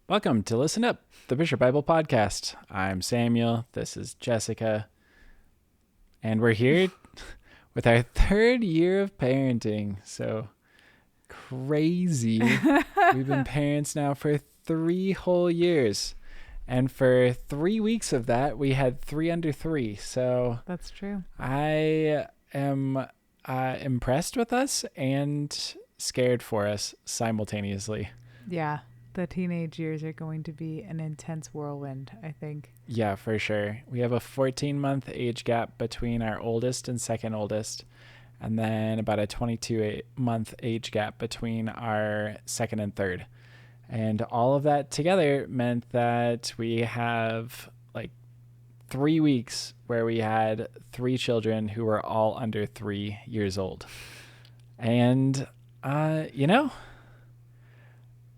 Welcome to Listen Up, the Buescher Bible podcast. I'm Samuel. This is Jessica. And we're here with our third year of parenting. So crazy. We've been parents now for 3 whole years. And for 3 weeks of that, we had 3 under 3. So that's true. I am impressed with us and scared for us simultaneously. Yeah. The teenage years are going to be an intense whirlwind, I think. Yeah, for sure. We have a 14-month age gap between our oldest and second oldest, and then about a 22-month age gap between our second and third. And all of that together meant that we have like 3 weeks where we had 3 children who were all under 3 years old. And,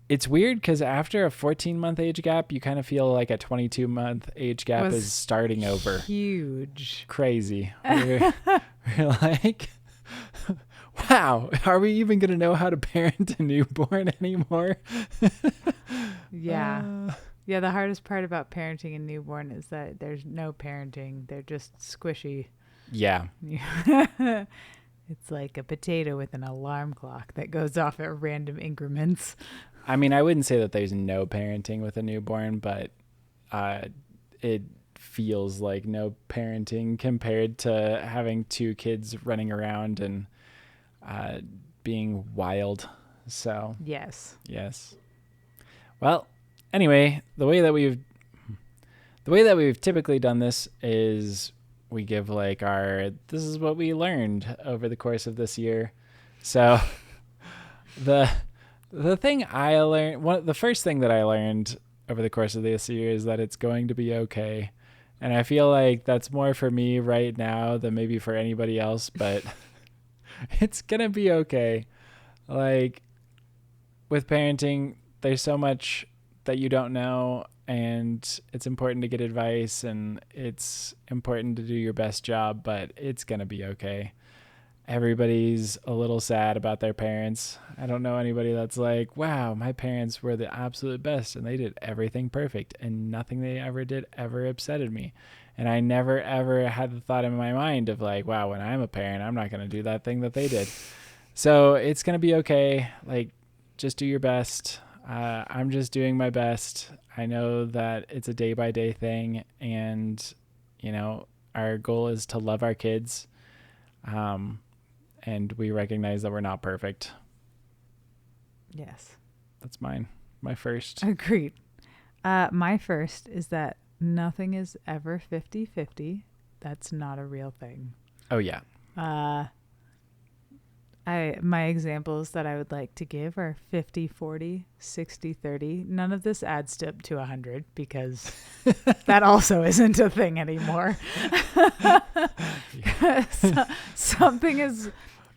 it's weird because after a 14-month age gap, you kind of feel like a 22-month age gap is starting over. Huge. Crazy. We're like, wow, are we even going to know how to parent a newborn anymore? Yeah. Yeah, the hardest part about parenting a newborn is that there's no parenting. They're just squishy. Yeah. It's like a potato with an alarm clock that goes off at random increments. I mean, I wouldn't say that there's no parenting with a newborn, but it feels like no parenting compared to having 2 kids running around and being wild. So yes. Well, anyway, the way that we've typically done this is we give like this is what we learned over the course of this year. So the thing I learned, the first thing that I learned over the course of this year is that it's going to be okay. And I feel like that's more for me right now than maybe for anybody else, but it's going to be okay. Like with parenting, there's so much that you don't know, and it's important to get advice and it's important to do your best job, but it's going to be okay. Everybody's a little sad about their parents. I don't know anybody that's like, wow, my parents were the absolute best and they did everything perfect and nothing they ever did ever upsetted me. And I never ever had the thought in my mind of like, wow, when I'm a parent, I'm not going to do that thing that they did. So it's going to be okay. Like, just do your best. I'm just doing my best. I know that it's a day-by-day thing, and, our goal is to love our kids. And we recognize that we're not perfect. Yes. That's mine. My first. Agreed. My first is that nothing is ever 50-50. That's not a real thing. Oh, yeah. My examples that I would like to give are 50-40, 60-30. None of this adds up to 100 because that also isn't a thing anymore. Something is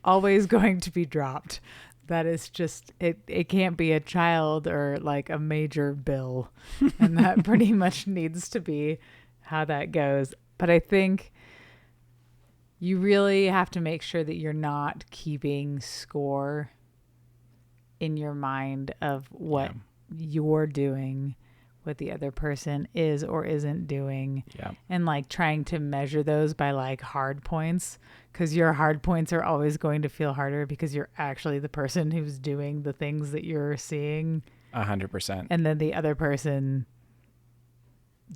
always going to be dropped. That is just, it can't be a child or like a major bill. And that pretty much needs to be how that goes. But I think you really have to make sure that you're not keeping score in your mind of what you're doing, what the other person is or isn't doing. Yeah. And like trying to measure those by like hard points, because your hard points are always going to feel harder because you're actually the person who's doing the things that you're seeing. 100%. And then the other person,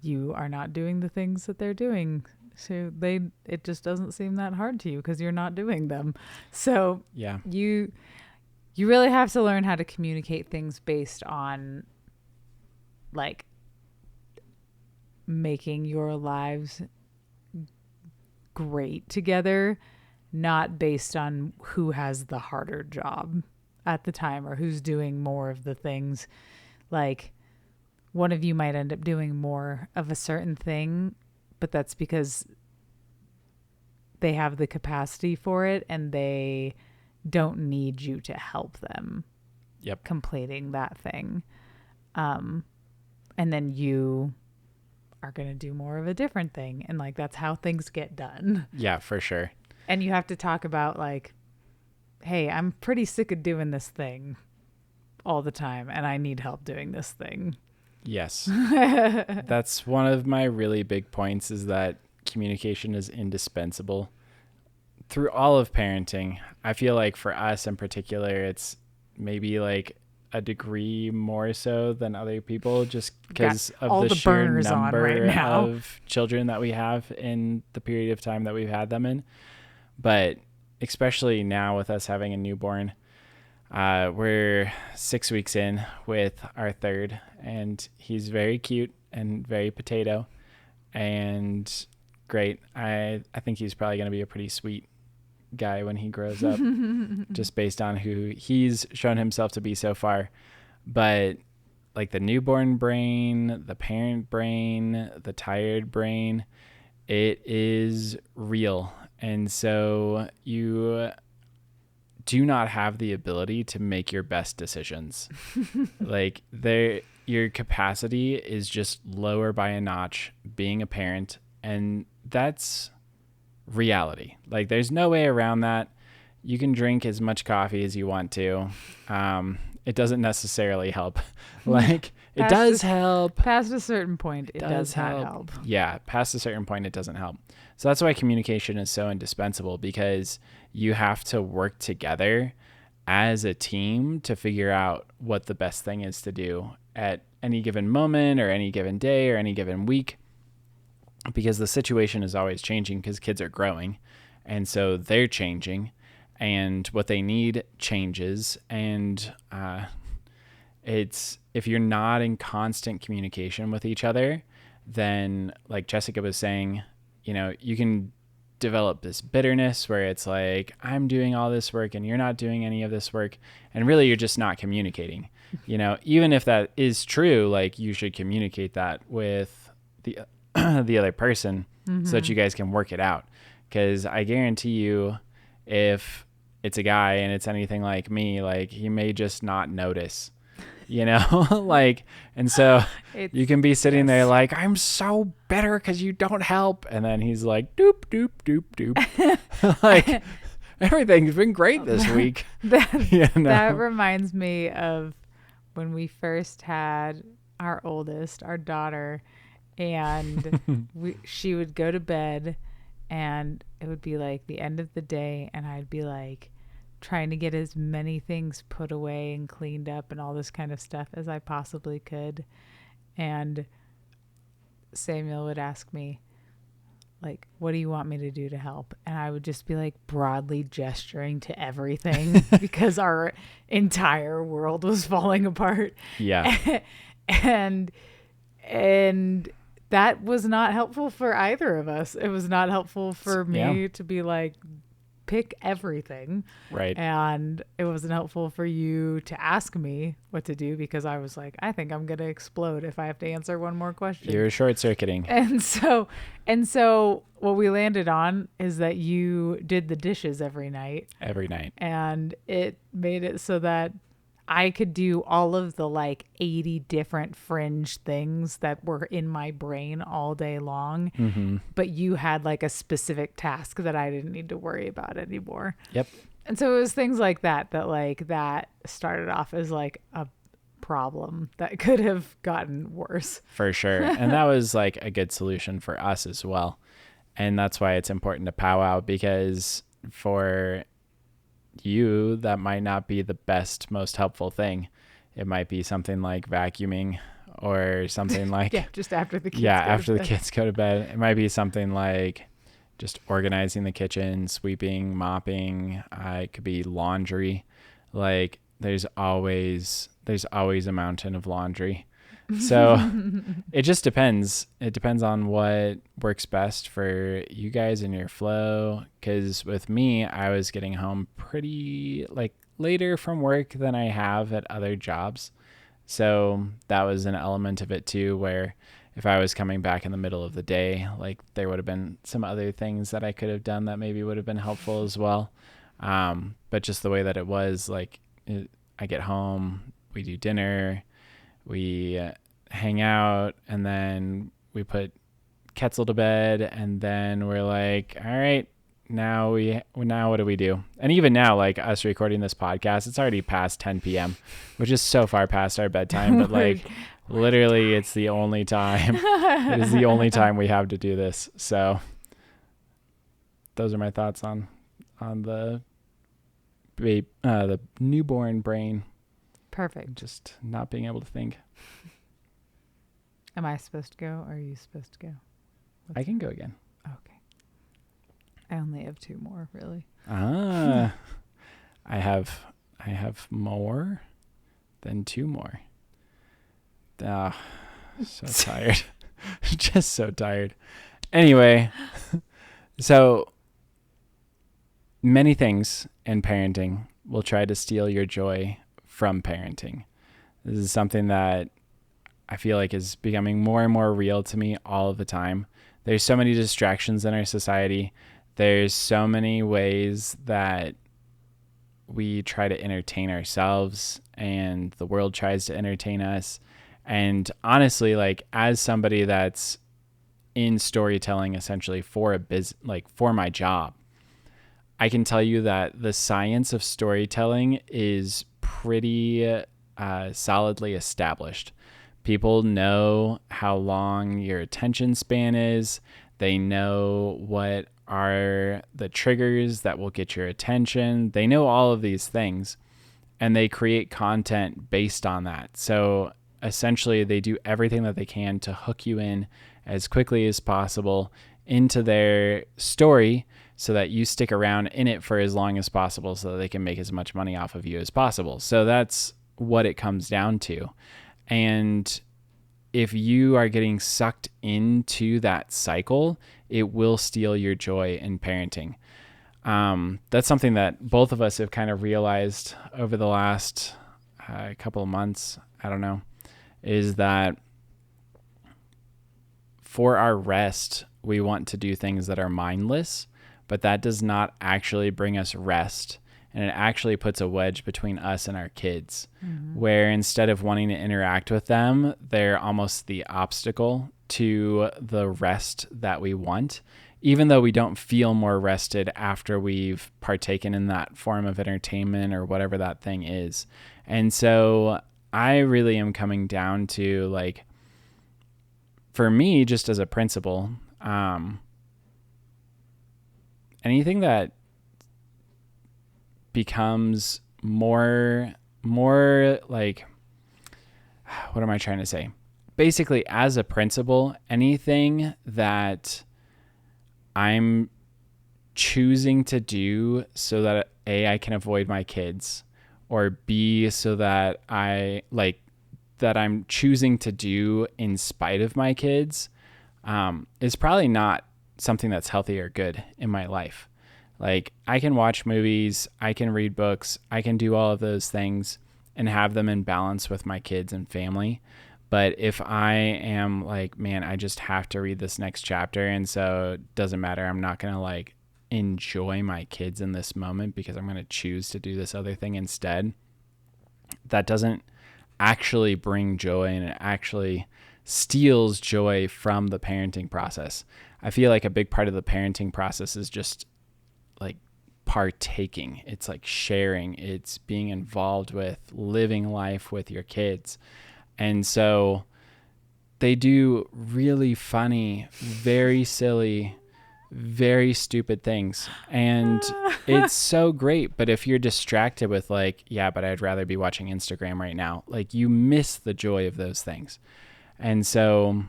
you are not doing the things that they're doing. So it just doesn't seem that hard to you because you're not doing them. So yeah, you really have to learn how to communicate things based on like making your lives great together, not based on who has the harder job at the time or who's doing more of the things. Like one of you might end up doing more of a certain thing, but that's because they have the capacity for it and they don't need you to help them completing that thing. And then you are going to do more of a different thing. And like, that's how things get done. Yeah, for sure. And you have to talk about like, hey, I'm pretty sick of doing this thing all the time and I need help doing this thing. Yes. That's one of my really big points, is that communication is indispensable through all of parenting. I feel like for us in particular, it's maybe like a degree more so than other people, just because all of the the sheer burners on number right now. of children that we have in the period of time that we've had them in. But especially now with us having a newborn, we're 6 weeks in with our third, and he's very cute and very potato and great. I think he's probably going to be a pretty sweet guy when he grows up, just based on who he's shown himself to be so far. But like the newborn brain, the parent brain, the tired brain, it is real. And so you do not have the ability to make your best decisions. Like your capacity is just lower by a notch being a parent, and that's reality. Like there's no way around that. You can drink as much coffee as you want to. It doesn't necessarily help. Like it does help. Past a certain point, it does not help. Yeah, past a certain point, it doesn't help. So that's why communication is so indispensable, because you have to work together as a team to figure out what the best thing is to do at any given moment or any given day or any given week, because the situation is always changing, because kids are growing, and so they're changing, and what they need changes. And it's, if you're not in constant communication with each other, then like Jessica was saying, you can develop this bitterness where it's like, I'm doing all this work and you're not doing any of this work, and really you're just not communicating. Even if that is true, like you should communicate that with the the other person, so that you guys can work it out. Because I guarantee you, if it's a guy and it's anything like me, like he may just not notice, like, and so you can be sitting there like, I'm so bitter because you don't help, and then he's like, doop doop doop doop. Like, everything's been great this week. That reminds me of when we first had our oldest, our daughter, and she would go to bed, and it would be like the end of the day, and I'd be like trying to get as many things put away and cleaned up and all this kind of stuff as I possibly could. And Samuel would ask me, like, what do you want me to do to help? And I would just be like broadly gesturing to everything because our entire world was falling apart. Yeah. and that was not helpful for either of us. It was not helpful for me to be like, pick everything. Right. And it wasn't helpful for you to ask me what to do, because I was like, I think I'm going to explode if I have to answer one more question. You're short circuiting. And so what we landed on is that you did the dishes every night. And it made it so that I could do all of the like 80 different fringe things that were in my brain all day long. Mm-hmm. But you had like a specific task that I didn't need to worry about anymore. Yep. And so it was things like that started off as like a problem that could have gotten worse. For sure. And that was like a good solution for us as well. And that's why it's important to powwow, because for you, that might not be the best, most helpful thing. It might be something like vacuuming, or something like just after the kids the kids go to bed. It might be something like just organizing the kitchen, sweeping, mopping. It could be laundry. Like there's always a mountain of laundry. So it just depends. It depends on what works best for you guys and your flow. Because with me, I was getting home pretty like later from work than I have at other jobs. So that was an element of it too, where if I was coming back in the middle of the day, like there would have been some other things that I could have done that maybe would have been helpful as well. But just the way that it was, like I get home, we do dinner, we hang out, and then we put Ketzel to bed, and then we're like, all right, now what do we do? And even now, like us recording this podcast, it's already past 10 p.m., which is so far past our bedtime. But like Literally, it's the only time. It is the only time we have to do this. So those are my thoughts on the the newborn brain. Perfect. Just not being able to think. Am I supposed to go or are you supposed to go? I can go again. Okay. I only have 2 more, really. I have more than 2 more. So tired. Just so tired. Anyway, so many things in parenting will try to steal your joy from parenting. This is something that I feel like is becoming more and more real to me all of the time. There's so many distractions in our society. There's so many ways that we try to entertain ourselves and the world tries to entertain us. And honestly, like as somebody that's in storytelling essentially for for my job, I can tell you that the science of storytelling is pretty solidly established. People know how long your attention span is. They know what are the triggers that will get your attention. They know all of these things, and they create content based on that. So essentially, they do everything that they can to hook you in as quickly as possible into their story so that you stick around in it for as long as possible so that they can make as much money off of you as possible. So that's what it comes down to. And if you are getting sucked into that cycle, it will steal your joy in parenting. That's something that both of us have kind of realized over the last couple of months. I don't know, is that for our rest, we want to do things that are mindless, but that does not actually bring us rest. And it actually puts a wedge between us and our kids, where instead of wanting to interact with them, they're almost the obstacle to the rest that we want, even though we don't feel more rested after we've partaken in that form of entertainment or whatever that thing is. And so I really am coming down to, like, for me, just as a principle, anything that becomes more like, what am I trying to say? Basically, as a principle, anything that I'm choosing to do so that A, I can avoid my kids, or B, so that I'm choosing to do in spite of my kids, is probably not something that's healthy or good in my life. Like, I can watch movies, I can read books, I can do all of those things and have them in balance with my kids and family. But if I am like, man, I just have to read this next chapter, and so it doesn't matter, I'm not going to like enjoy my kids in this moment because I'm going to choose to do this other thing instead, that doesn't actually bring joy, and it actually steals joy from the parenting process. I feel like a big part of the parenting process is just like partaking. It's like sharing. It's being involved with living life with your kids. And so they do really funny, very silly, very stupid things. And it's so great. But if you're distracted with like, yeah, but I'd rather be watching Instagram right now, like you miss the joy of those things. And so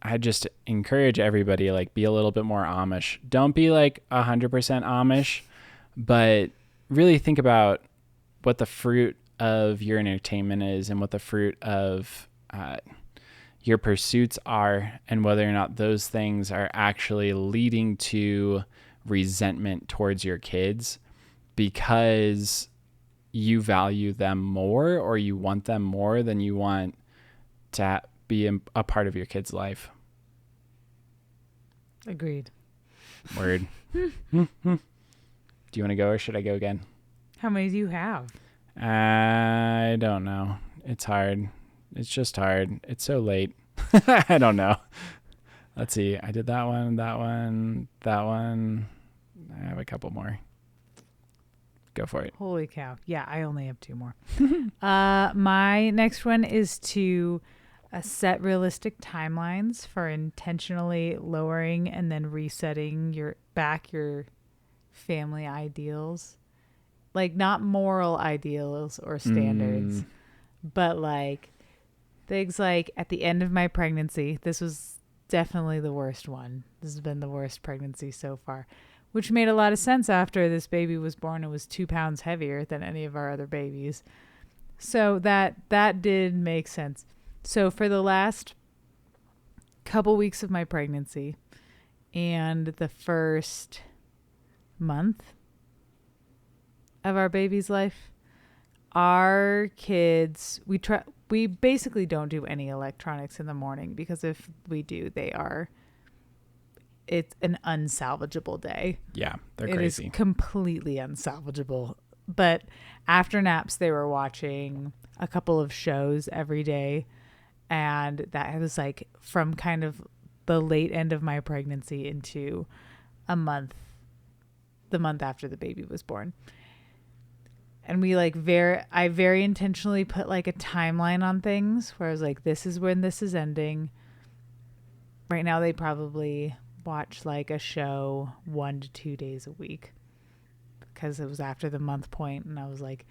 I just encourage everybody, like, be a little bit more Amish. Don't be like 100% Amish, but really think about what the fruit of your entertainment is and what the fruit of your pursuits are, and whether or not those things are actually leading to resentment towards your kids because you value them more, or you want them more than you want to be a part of your kid's life. Agreed. Word. Do you want to go, or should I go again? How many do you have? I don't know. It's hard. It's just hard. It's so late. I don't know. Let's see. I did that one, that one, that one. I have a couple more. Go for it. Holy cow. Yeah, I only have 2 more. My next one is to set realistic timelines for intentionally lowering and then resetting your family ideals. Like not moral ideals or standards, but like things like at the end of my pregnancy, this was definitely the worst one. This has been the worst pregnancy so far, which made a lot of sense after this baby was born. It was 2 pounds heavier than any of our other babies. So that did make sense. So for the last couple weeks of my pregnancy and the first month of our baby's life, our kids, we basically don't do any electronics in the morning, because if we do, it's an unsalvageable day. Yeah, they're It crazy. is completely unsalvageable. But after naps, they were watching a couple of shows every day. And that was like from kind of the late end of my pregnancy into the month after the baby was born. And we I very intentionally put like a timeline on things where I was like, this is when this is ending. Right now, they probably watch like a show 1 to 2 days a week, because it was after the month point, and I was like,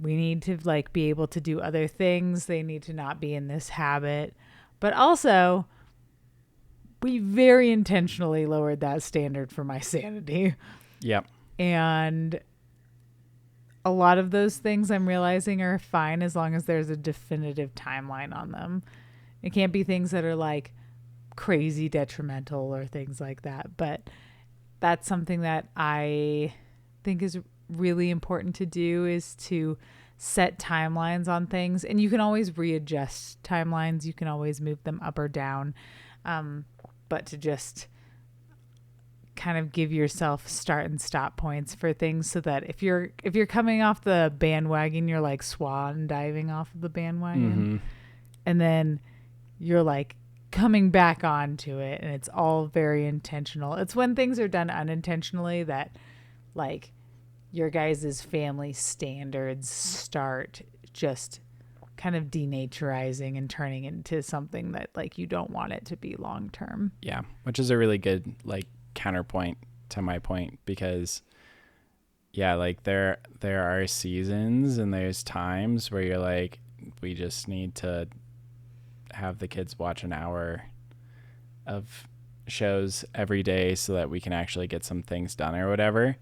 we need to like be able to do other things. They need to not be in this habit. But also, we very intentionally lowered that standard for my sanity. Yep. And a lot of those things I'm realizing are fine as long as there's a definitive timeline on them. It can't be things that are like crazy detrimental or things like that. But that's something that I think is really important to do, is to set timelines on things. And you can always readjust timelines. You can always move them up or down. But to just kind of give yourself start and stop points for things, so that if you're coming off the bandwagon, you're like swan diving off of the bandwagon, and then you're like coming back onto it, and it's all very intentional. It's when things are done unintentionally that like your guys' family standards start just kind of denaturizing and turning into something that like you don't want it to be long term. Yeah, which is a really good like counterpoint to my point, because like there are seasons and there's times where you're like, we just need to have the kids watch an hour of shows every day so that we can actually get some things done or whatever.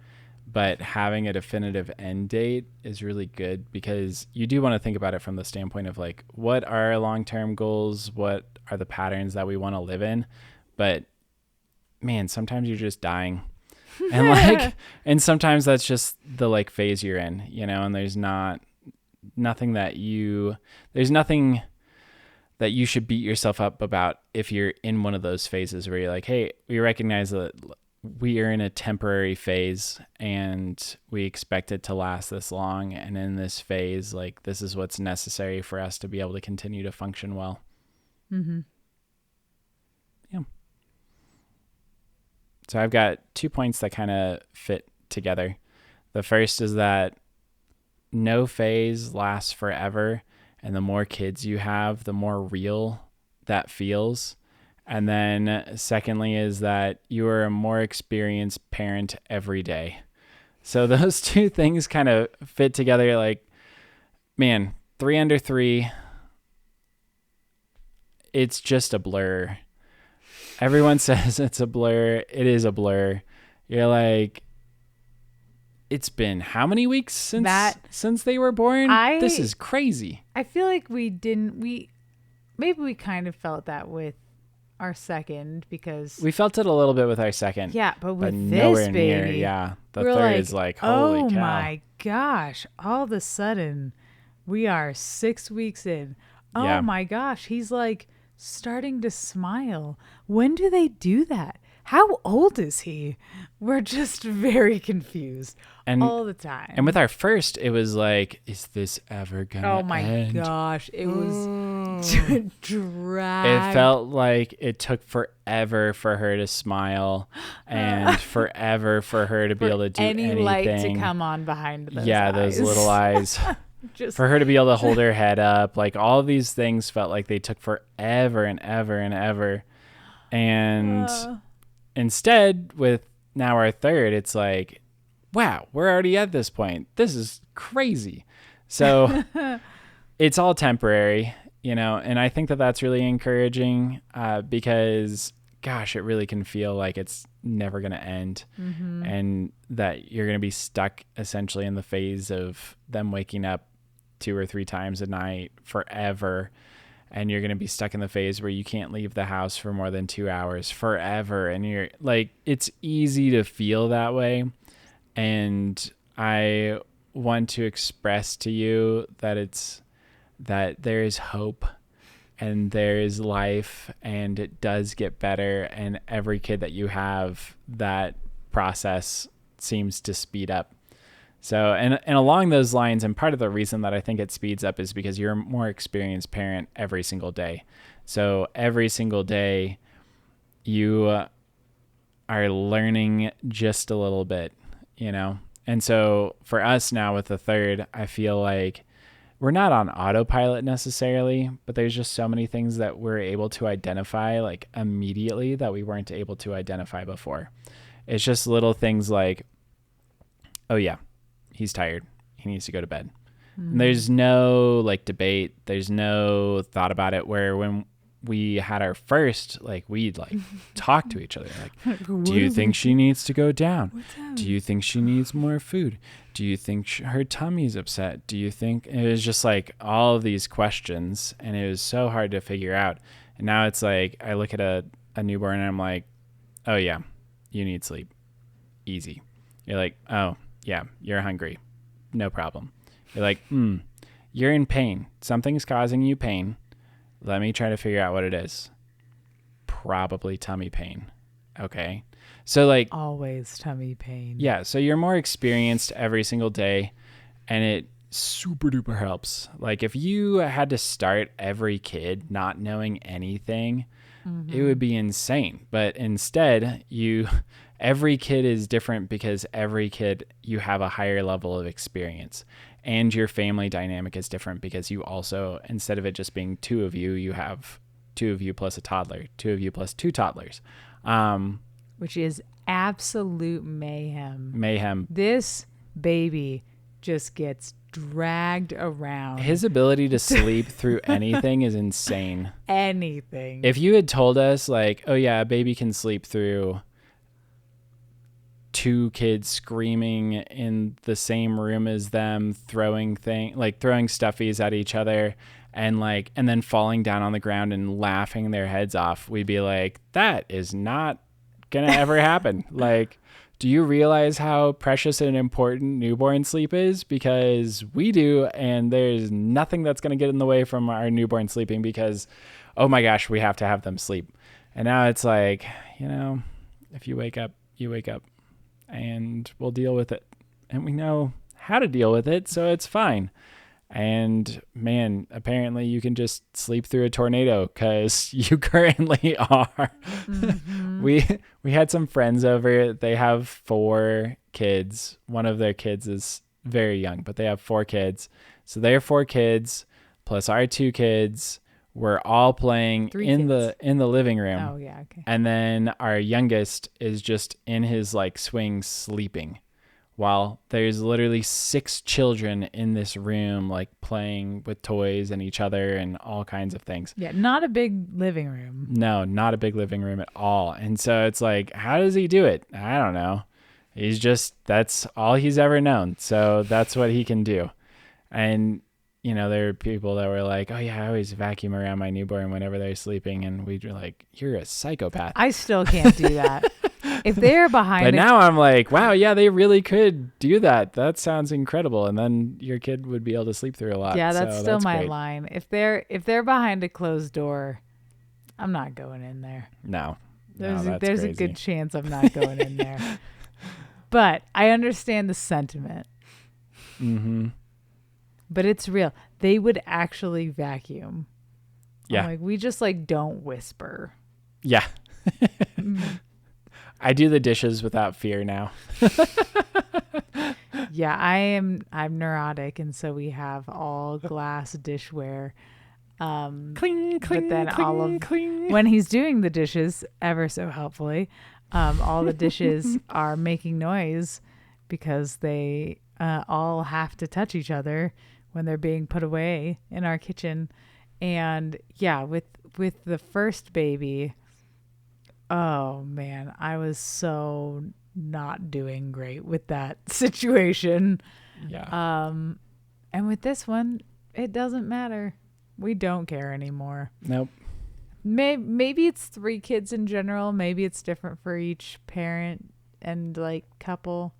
But having a definitive end date is really good, because you do want to think about it from the standpoint of like, what are our long-term goals? What are the patterns that we want to live in? But man, sometimes you're just dying. And like, and sometimes that's just the like phase you're in, and there's nothing that you should beat yourself up about if you're in one of those phases where you're like, hey, we recognize that we are in a temporary phase and we expect it to last this long. And in this phase, like, this is what's necessary for us to be able to continue to function well. Mm-hmm. Yeah. So I've got 2 points that kind of fit together. The first is that no phase lasts forever. And the more kids you have, the more real that feels. And then secondly is that you are a more experienced parent every day. So those 2 things kind of fit together. Like, man, 3 under 3, it's just a blur. Everyone says it's a blur. It is a blur. You're like, it's been how many weeks since they were born? This is crazy. I feel like maybe we kind of felt that with our second, because we felt it a little bit with our second. Yeah, but with nowhere this baby, near. Yeah, the third is like, holy cow. Oh my gosh! All of a sudden, we are 6 weeks in. Oh my gosh, he's like starting to smile. When do they do that? How old is he? We're just very confused And all the time. and with our first, it was like, is this ever gonna Oh my end? gosh, it was dragged. It felt like it took forever for her to smile and forever for her to be able to do any anything. light to come on behind those Yeah, those eyes. little eyes. Just For her to be able to hold her head up. Like, all of these things felt like they took forever and ever and ever. And instead, with now our third, it's like, wow, we're already at this point. This is crazy. So it's all temporary, and I think that that's really encouraging because, gosh, it really can feel like it's never going to end, and that you're going to be stuck essentially in the phase of them waking up 2 or 3 times a night forever. And you're going to be stuck in the phase where you can't leave the house for more than 2 hours forever. And you're like, it's easy to feel that way. And I want to express to you that there is hope and there is life, and it does get better. And every kid that you have, that process seems to speed up. So, and along those lines, and part of the reason that I think it speeds up is because you're a more experienced parent every single day. So every single day you are learning just a little bit, And so for us now with the third, I feel like we're not on autopilot necessarily, but there's just so many things that we're able to identify like immediately that we weren't able to identify before. It's just little things like, oh yeah, he's tired. He needs to go to bed. And there's no like debate. There's no thought about it, where when we had our first, like, we'd like talk to each other. Like, do you think she needs to go down? Do you think she needs more food? Do you think her tummy's upset? Do you think, it was just like all of these questions, and it was so hard to figure out. And now it's like, I look at a newborn and I'm like, oh yeah, you need sleep. Easy. You're like, oh yeah, you're hungry. No problem. You're like, you're in pain. Something's causing you pain. Let me try to figure out what it is. Probably tummy pain. Okay. So like, always tummy pain. Yeah. So you're more experienced every single day, and it super duper helps. Like, if you had to start every kid not knowing anything, it would be insane. But instead, every kid is different because every kid, you have a higher level of experience, and your family dynamic is different because you also, instead of it just being 2 of you, you have 2 of you plus a toddler, 2 of you plus 2 toddlers. Which is absolute mayhem. Mayhem. This baby just gets dragged around. His ability to sleep through anything is insane. Anything. If you had told us like, oh yeah, a baby can sleep through 2 kids screaming in the same room as them, throwing stuffies at each other, and then falling down on the ground and laughing their heads off, we'd be like, that is not gonna ever happen. Like, do you realize how precious and important newborn sleep is? Because we do, and there's nothing that's gonna get in the way from our newborn sleeping, because, oh my gosh, we have to have them sleep. And now it's like, if you wake up, you wake up, and we'll deal with it. And we know how to deal with it, so it's fine. And man, apparently you can just sleep through a tornado, because you currently are. We had some friends over. They have 4 kids. One of their kids is very young, but they have 4 kids. So their 4 kids plus our 2 kids were all playing in the living room. Oh yeah, okay. And then our youngest is just in his swing sleeping, while there's literally 6 children in this room playing with toys and each other and all kinds of things. Yeah, not a big living room. No, not a big living room at all. And so it's like, how does he do it? I don't know. That's all he's ever known. So that's what he can do. And there are people that were like, oh yeah, I always vacuum around my newborn whenever they're sleeping. And we were like, you're a psychopath. I still can't do that. If they're behind But now I'm like, wow, yeah, they really could do that. That sounds incredible. And then your kid would be able to sleep through a lot. Yeah, that's so still my great. line. If they're behind a closed door, I'm not going in there. No, No, that's There's a crazy. good chance I'm not going in there. But I understand the sentiment. Mm-hmm. But it's real. They would actually vacuum. Yeah. I'm like, we just like don't whisper. Yeah. I do the dishes without fear now. Yeah, I'm neurotic, and so we have all glass dishware. Cling, cling, But then cling, cling. when he's doing the dishes, ever so helpfully, all the dishes are making noise because they all have to touch each other when they're being put away in our kitchen. And yeah, with the first baby, oh man, I was so not doing great with that situation. Yeah. And with this one, it doesn't matter. We don't care anymore. Nope. Maybe it's 3 kids in general. Maybe it's different for each parent and like couple.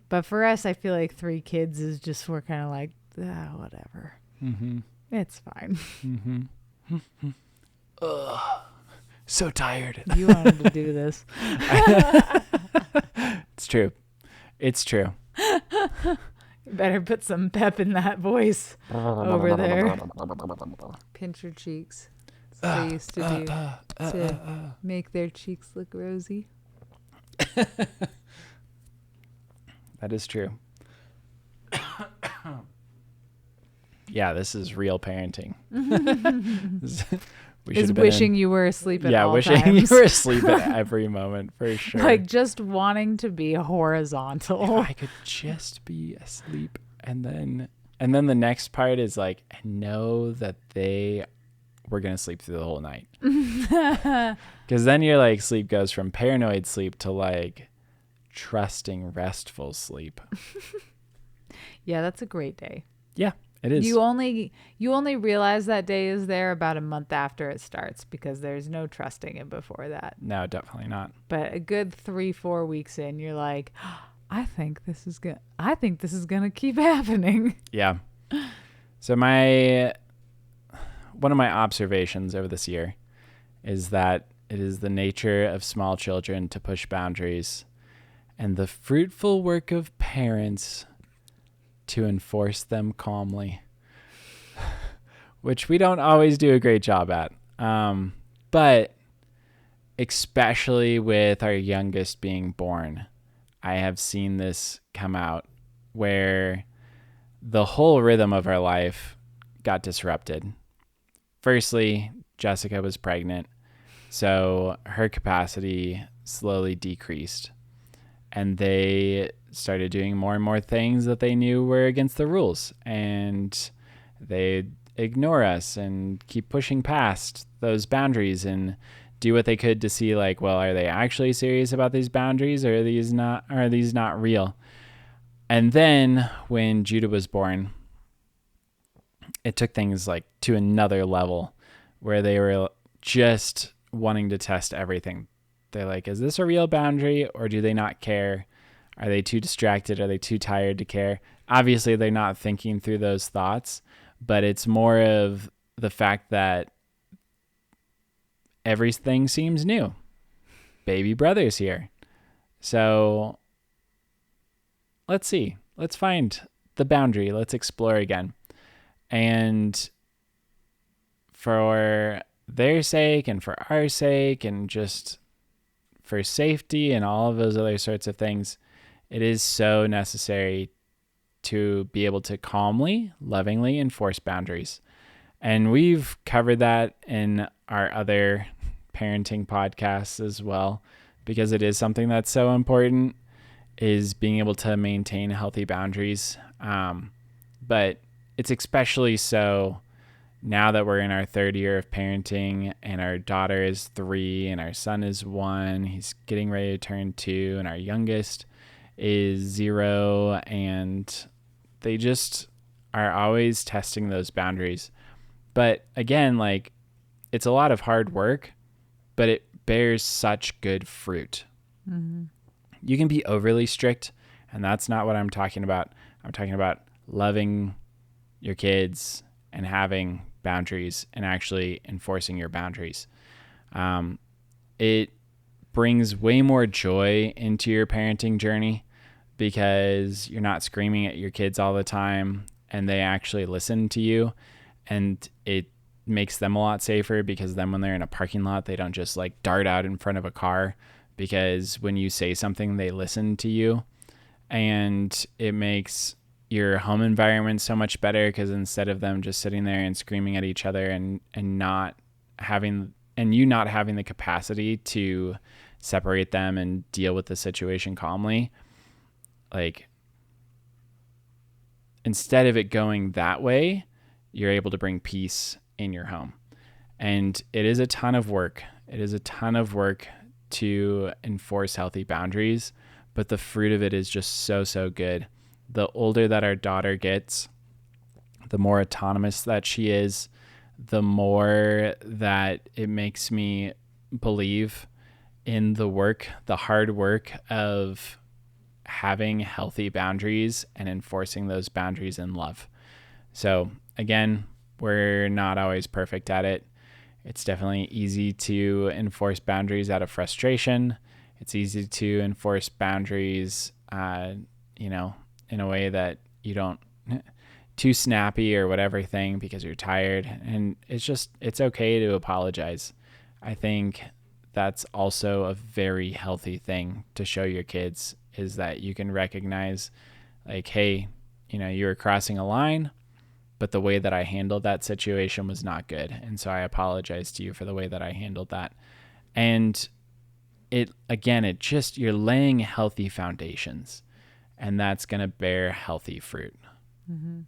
But for us, I feel like 3 kids is just, we're kind of like, whatever. Mm-hmm. It's fine. Mm-hmm. Ugh. So tired. You wanted to do this. It's true. It's true. You better put some pep in that voice over there. Pinch your cheeks. That's what they used to do to make their cheeks look rosy. That is true. Yeah, this is real parenting. We Is should have been wishing you were asleep at all wishing times. you were asleep at every moment for sure. Like just wanting to be horizontal. If I could just be asleep, and then the next part is like, I know that they were gonna sleep through the whole night. Because then your like sleep goes from paranoid sleep to like trusting restful sleep. Yeah, that's a great day. Yeah, it is. You only realize that day is there about a month after it starts, because there's no trusting it before that. No, definitely not. But a good 3-4 weeks in, you're like, I think this is gonna keep happening. Yeah. So one of my observations over this year is that it is the nature of small children to push boundaries, and the fruitful work of parents to enforce them calmly, which we don't always do a great job at. But especially with our youngest being born, I have seen this come out where the whole rhythm of our life got disrupted. Firstly, Jessica was pregnant, so her capacity slowly decreased, and they started doing more and more things that they knew were against the rules, and they ignore us and keep pushing past those boundaries and do what they could to see like, well, are they actually serious about these boundaries, or are these not real? And then when Judah was born, it took things like to another level where they were just wanting to test everything. They're like, is this a real boundary, or do they not care? Are they too distracted? Are they too tired to care? Obviously, they're not thinking through those thoughts, but it's more of the fact that everything seems new. Baby brother's here. So let's see. Let's find the boundary. Let's explore again. And for their sake and for our sake and just for safety and all of those other sorts of things, it is so necessary to be able to calmly, lovingly enforce boundaries. And we've covered that in our other parenting podcasts as well, because it is something that's so important, is being able to maintain healthy boundaries. But it's especially so now that we're in our 3rd year of parenting, and our daughter is 3 and our son is 1. He's getting ready to turn 2, and our youngest is 0, and they just are always testing those boundaries. But again, like, it's a lot of hard work, but it bears such good fruit. Mm-hmm. You can be overly strict, and that's not what I'm talking about. I'm talking about loving your kids and having boundaries and actually enforcing your boundaries. it brings way more joy into your parenting journey because you're not screaming at your kids all the time and they actually listen to you, and it makes them a lot safer because then when they're in a parking lot, they don't just like dart out in front of a car, because when you say something, they listen to you. And it makes your home environment so much better because instead of them just sitting there and screaming at each other and not having, and you not having the capacity to separate them and deal with the situation calmly, like instead of it going that way, you're able to bring peace in your home. And it is a ton of work. It is a ton of work to enforce healthy boundaries, but the fruit of it is just so, so good. The older that our daughter gets, the more autonomous that she is, the more that it makes me believe in the work, the hard work of having healthy boundaries and enforcing those boundaries in love. So again, we're not always perfect at it. It's definitely easy to enforce boundaries out of frustration. It's easy to enforce boundaries, in a way that you don't too snappy or whatever thing because you're tired. And it's okay to apologize. I think that's also a very healthy thing to show your kids, is that you can recognize like, hey, you were crossing a line, but the way that I handled that situation was not good. And so I apologize to you for the way that I handled that. And you're laying healthy foundations, and that's going to bear healthy fruit. Mm-hmm.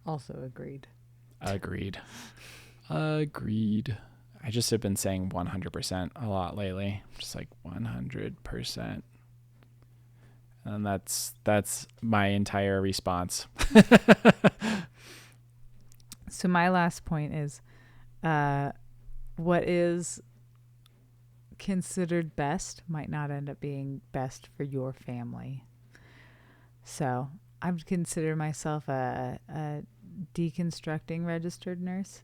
Also agreed. Agreed. I just have been saying 100% a lot lately. Just like 100%. And that's my entire response. So my last point is, what is considered best might not end up being best for your family. So I would consider myself a deconstructing registered nurse,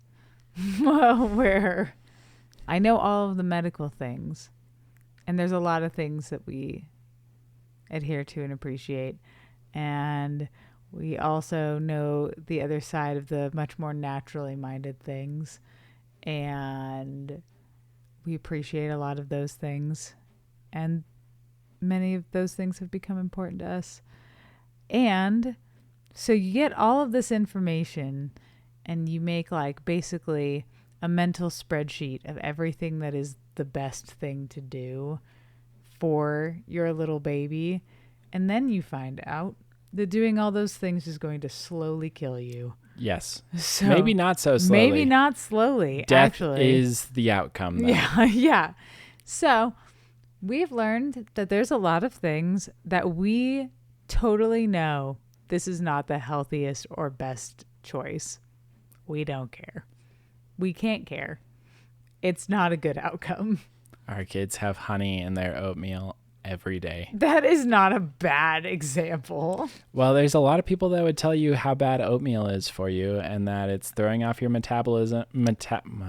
where I know all of the medical things, and there's a lot of things that we adhere to and appreciate, and we also know the other side of the much more naturally minded things, and we appreciate a lot of those things, and many of those things have become important to us. And so you get all of this information and you make like basically a mental spreadsheet of everything that is the best thing to do for your little baby. And then you find out that doing all those things is going to slowly kill you. Yes. So maybe not so slowly. Maybe not slowly. Death actually is the outcome, though. Yeah. So we've learned that there's a lot of things that we totally know this is not the healthiest or best choice. We don't care. We can't care. It's not a good outcome. Our kids have honey in their oatmeal every day. That is not a bad example. Well, there's a lot of people that would tell you how bad oatmeal is for you and that it's throwing off your metabolism.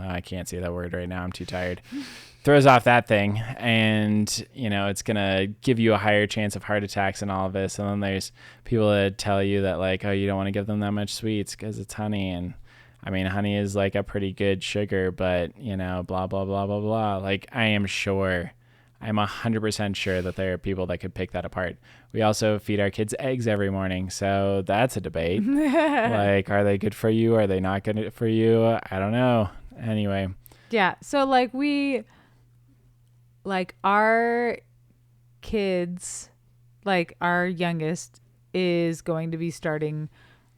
I can't say that word right now. I'm too tired. Throws off that thing, and it's gonna give you a higher chance of heart attacks and all of this. And then there's people that tell you that like, oh, you don't want to give them that much sweets because it's honey. And I mean, honey is like a pretty good sugar, but blah blah blah blah blah. Like, I'm 100% sure that there are people that could pick that apart. We also feed our kids eggs every morning, so that's a debate. Like, are they good for you? Are they not good for you? I don't know. Anyway. Yeah. So like our kids, like our youngest is going to be starting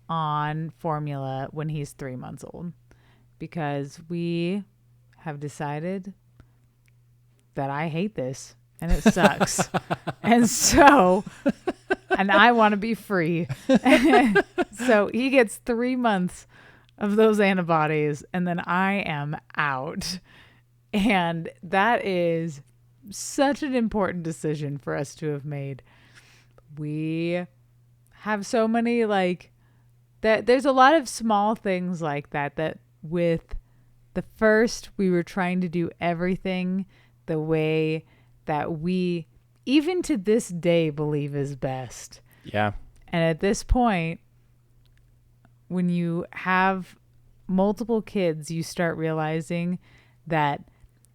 on formula when he's 3 months old, because we have decided that I hate this and it sucks. And I want to be free. So he gets 3 months of those antibodies and then I am out. And that is such an important decision for us to have made. We have so many there's a lot of small things like that with The first, we were trying to do everything the way that we, even to this day, believe is best. Yeah. And at this point, when you have multiple kids, you start realizing that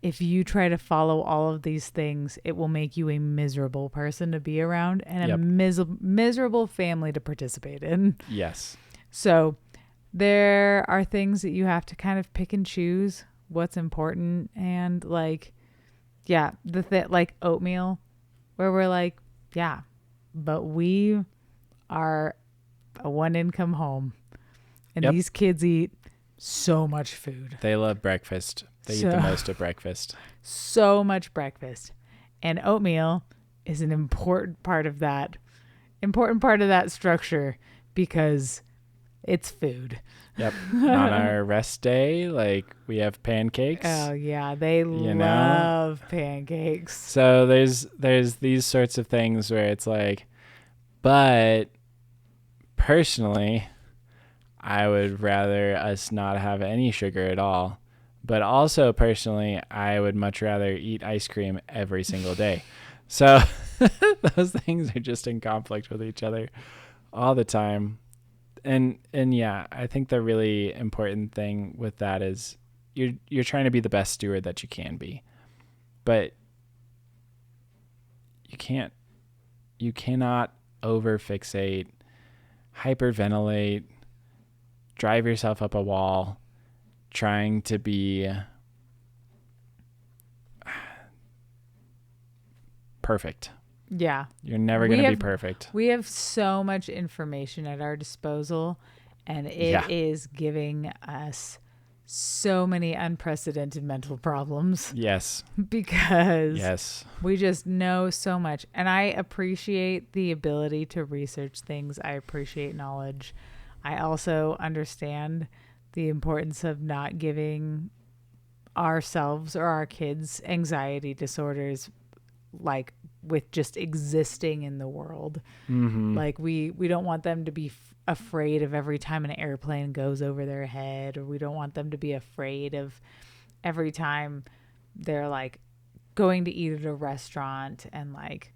if you try to follow all of these things, it will make you a miserable person to be around and a miserable family to participate in. Yes. So there are things that you have to kind of pick and choose what's important. And like, yeah, like oatmeal, where we're like, yeah, but we are a one income home and these kids eat so much food. They love breakfast. They eat the most of breakfast. So much breakfast. And oatmeal is an important part of that structure because it's food. Yep. On our rest day, like we have pancakes. Oh yeah, they love pancakes. So there's these sorts of things where it's like, but personally, I would rather us not have any sugar at all. But also personally, I would much rather eat ice cream every single day. So those things are just in conflict with each other all the time. And yeah, I think the really important thing with that is you're trying to be the best steward that you can be. But you cannot overfixate, hyperventilate, drive yourself up a wall trying to be perfect. Yeah. You're never going to be perfect. We have so much information at our disposal, and it is giving us so many unprecedented mental problems. Yes. Because we just know so much. And I appreciate the ability to research things. I appreciate knowledge. I also understand the importance of not giving ourselves or our kids anxiety disorders, like with just existing in the world. Mm-hmm. Like we don't want them to be afraid of every time an airplane goes over their head, or we don't want them to be afraid of every time they're like going to eat at a restaurant. And like,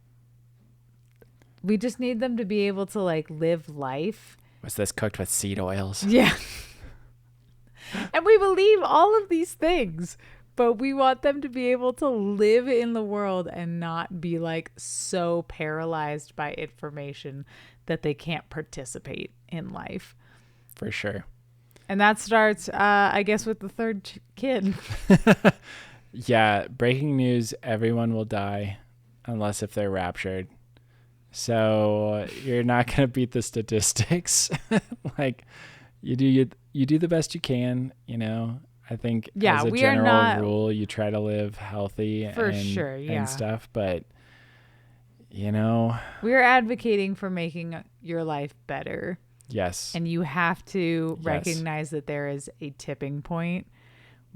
we just need them to be able to like live life. Was this cooked with seed oils? Yeah. And we believe all of these things, but we want them to be able to live in the world and not be like so paralyzed by information that they can't participate in life. For sure. And that starts, I guess, with the third kid. Yeah. Breaking news. Everyone will die unless if they're raptured. So you're not going to beat the statistics. Like you do the best you can, you know. I think as a general rule, you try to live healthy and stuff. But, you know, we're advocating for making your life better. Yes. And you have to recognize that there is a tipping point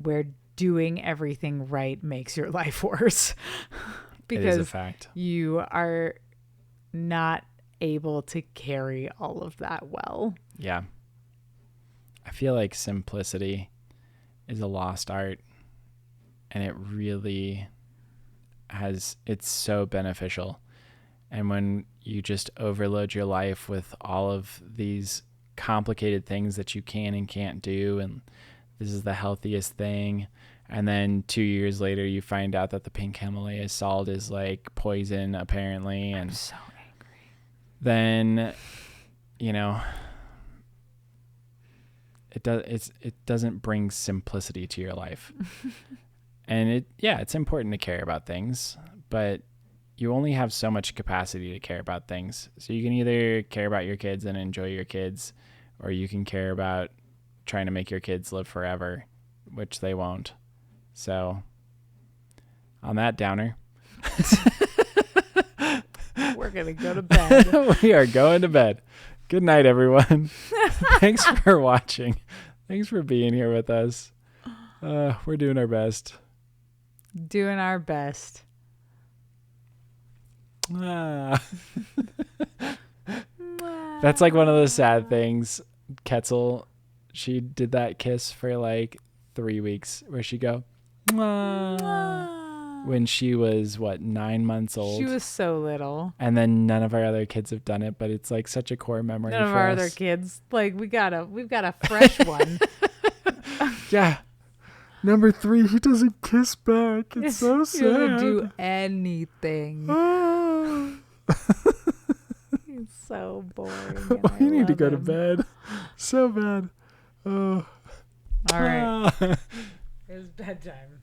where doing everything right makes your life worse. Because it is a fact. You are not able to carry all of that well. Yeah. I feel like simplicity is a lost art, and it really it's so beneficial. And when you just overload your life with all of these complicated things that you can and can't do, and this is the healthiest thing, and then 2 years later you find out that the pink Himalaya salt is like poison apparently, and I'm so angry. Then, you know, it doesn't bring simplicity to your life. And it's important to care about things, but you only have so much capacity to care about things. So you can either care about your kids and enjoy your kids, or you can care about trying to make your kids live forever, which they won't. So on that downer, we're going to go to bed. We are going to bed. Good night, everyone. Thanks for watching. Thanks for being here with us. We're doing our best. Doing our best. That's like one of the sad things. Ketzel, she did that kiss for like 3 weeks where she'd go, "Mwah," when she was 9 months old. She was so little. And then none of our other kids have done it, but it's like such a core memory. None of for our us. other kids. Like we've got a fresh one. Yeah. Number 3, he doesn't kiss back. It's so sad. He doesn't do anything. Oh. He's so boring. We need to go to bed. So bad. Oh. All right. It was bedtime.